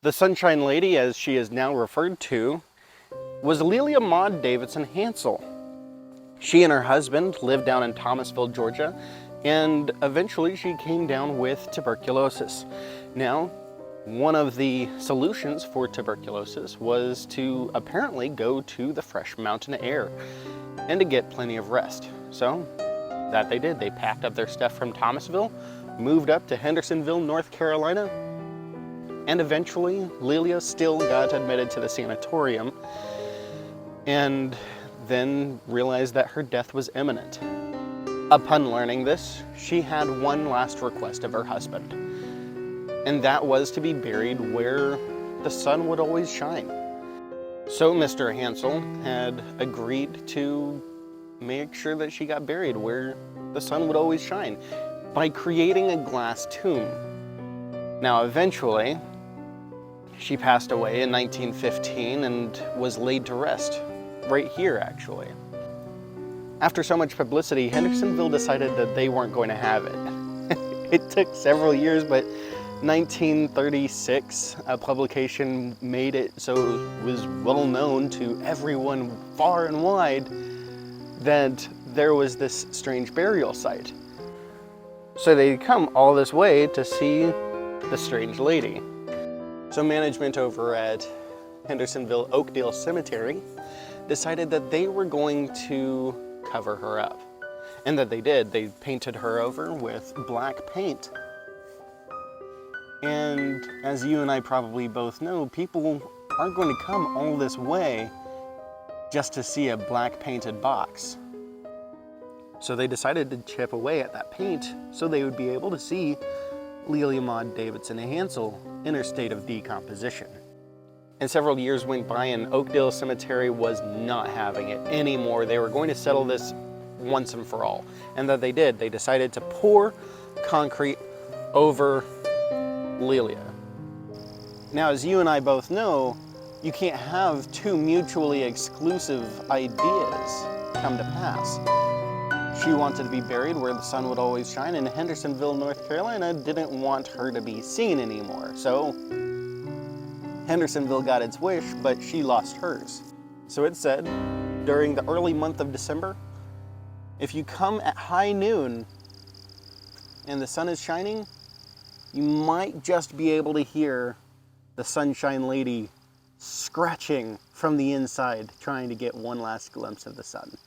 The Sunshine Lady, as she is now referred to, was Lelia Maud Davidson Hansel. She and her husband lived down in Thomasville, Georgia, and eventually she came down with tuberculosis. Now, one of the solutions for tuberculosis was to apparently go to the fresh mountain air and to get plenty of rest. So that they did. They packed up their stuff from Thomasville, moved up to Hendersonville, North Carolina, and eventually Lelia still got admitted to the sanatorium and then realized that her death was imminent. Upon learning this, she had one last request of her husband, and that was to be buried where the sun would always shine. So Mr. Hansel had agreed to make sure that she got buried where the sun would always shine by creating a glass tomb. Now eventually, she passed away in 1915 and was laid to rest right here, actually. After so much publicity, Hendersonville decided that they weren't going to have it. It took several years, but 1936, a publication made it so it was well known to everyone far and wide that there was this strange burial site. So they'd come all this way to see the strange lady. So management over at Hendersonville Oakdale Cemetery decided that they were going to cover her up. And that they did. They painted her over with black paint. And as you and I probably both know, people aren't going to come all this way just to see a black painted box. So they decided to chip away at that paint so they would be able to see Lelia Maud Davidson Hansel in her state of decomposition. And several years went by and Oakdale Cemetery was not having it anymore. They were going to settle this once and for all. And that they did. They decided to pour concrete over Lelia. Now, as you and I both know, you can't have two mutually exclusive ideas come to pass. She wanted to be buried where the sun would always shine, and Hendersonville, North Carolina didn't want her to be seen anymore. So Hendersonville got its wish, but she lost hers. So it said, during the early month of December, if you come at high noon and the sun is shining, you might just be able to hear the Sunshine Lady scratching from the inside, trying to get one last glimpse of the sun.